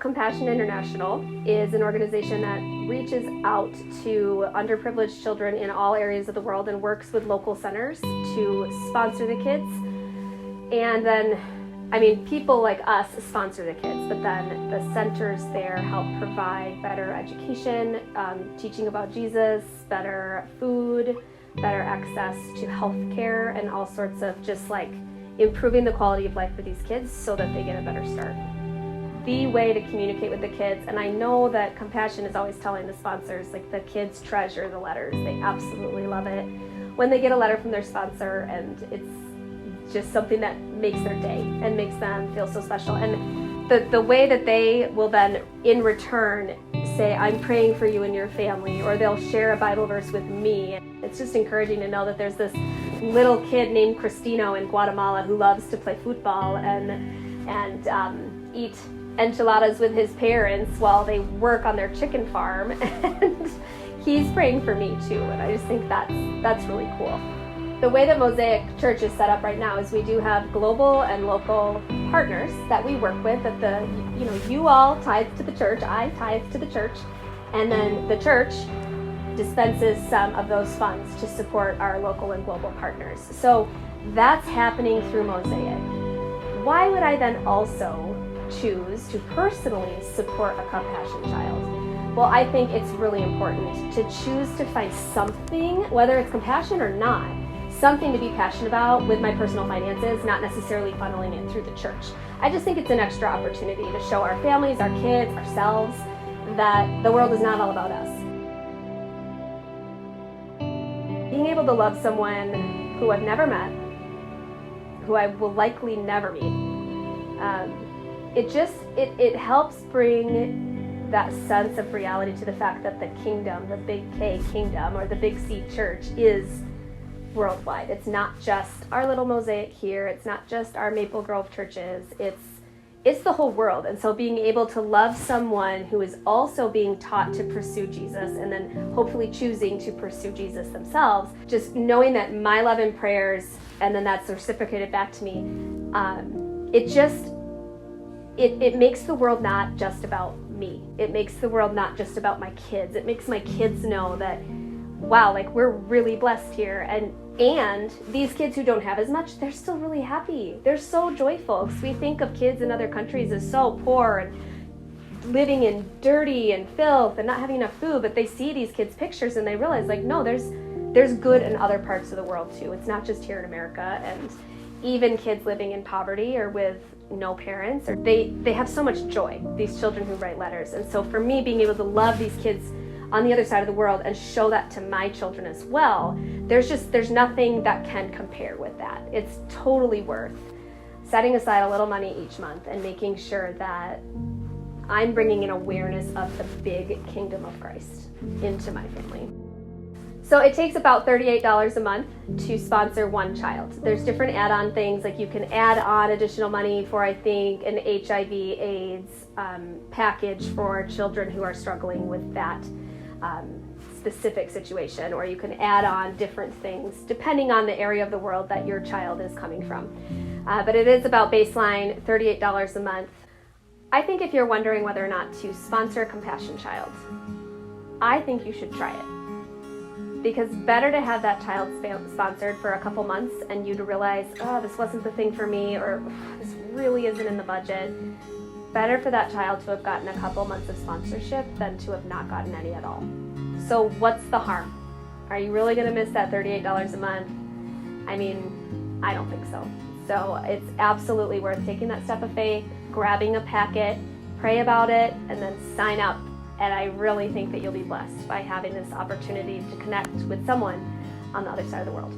Compassion International is an organization that reaches out to underprivileged children in all areas of the world and works with local centers to sponsor the kids. And then, people like us sponsor the kids, but then the centers there help provide better education, teaching about Jesus, better food, better access to health care, and all sorts of just like improving the quality of life for these kids so that they get a better start. The way to communicate with the kids, and I know that Compassion is always telling the sponsors, like, the kids treasure the letters. They absolutely love it when they get a letter from their sponsor, and it's just something that makes their day and makes them feel so special. And the way that they will then in return say, I'm praying for you and your family, or they'll share a Bible verse with me. It's just encouraging to know that there's this little kid named Kristino in Guatemala who loves to play football and eat enchiladas with his parents while they work on their chicken farm, and he's praying for me too. And I just think that's really cool. The way that Mosaic Church is set up right now is we do have global and local partners that we work with. That you all tithe to the church, I tithe to the church, and then the church dispenses some of those funds to support our local and global partners. So that's happening through Mosaic. Why would I then also choose to personally support a compassion child? Well, I think it's really important to choose to find something, whether it's compassion or not, something to be passionate about with my personal finances, not necessarily funneling it through the church. I just think it's an extra opportunity to show our families, our kids, ourselves, that the world is not all about us. Being able to love someone who I've never met, who I will likely never meet, it helps bring that sense of reality to the fact that the kingdom, the big K kingdom, or the big C church is worldwide. It's not just our little Mosaic here. It's not just our Maple Grove churches. It's the whole world. And so being able to love someone who is also being taught to pursue Jesus, and then hopefully choosing to pursue Jesus themselves, just knowing that my love and prayers, and then that's reciprocated back to me, it makes the world not just about me. It makes the world not just about my kids. It makes my kids know that, wow, like, we're really blessed here. And these kids who don't have as much, they're still really happy. They're so joyful. Because we think of kids in other countries as so poor and living in dirty and filth and not having enough food, but they see these kids' pictures and they realize, like, no, there's good in other parts of the world too. It's not just here in America. And even kids living in poverty or with no parents, or they have so much joy, these children who write letters. And so for me, being able to love these kids on the other side of the world and show that to my children as well, there's nothing that can compare with that. It's totally worth setting aside a little money each month and making sure that I'm bringing an awareness of the big kingdom of Christ into my family. So it takes about $38 a month to sponsor one child. There's different add-on things, like you can add on additional money for, I think, an HIV/AIDS package for children who are struggling with that specific situation, or you can add on different things depending on the area of the world that your child is coming from. But it is about baseline $38 a month. I think if you're wondering whether or not to sponsor a compassion child, I think you should try it. Because better to have that child sponsored for a couple months and you to realize, oh, this wasn't the thing for me, or this really isn't in the budget. Better for that child to have gotten a couple months of sponsorship than to have not gotten any at all. So what's the harm? Are you really going to miss that $38 a month? I mean, I don't think so. So it's absolutely worth taking that step of faith, grabbing a packet, pray about it, and then sign up. And I really think that you'll be blessed by having this opportunity to connect with someone on the other side of the world.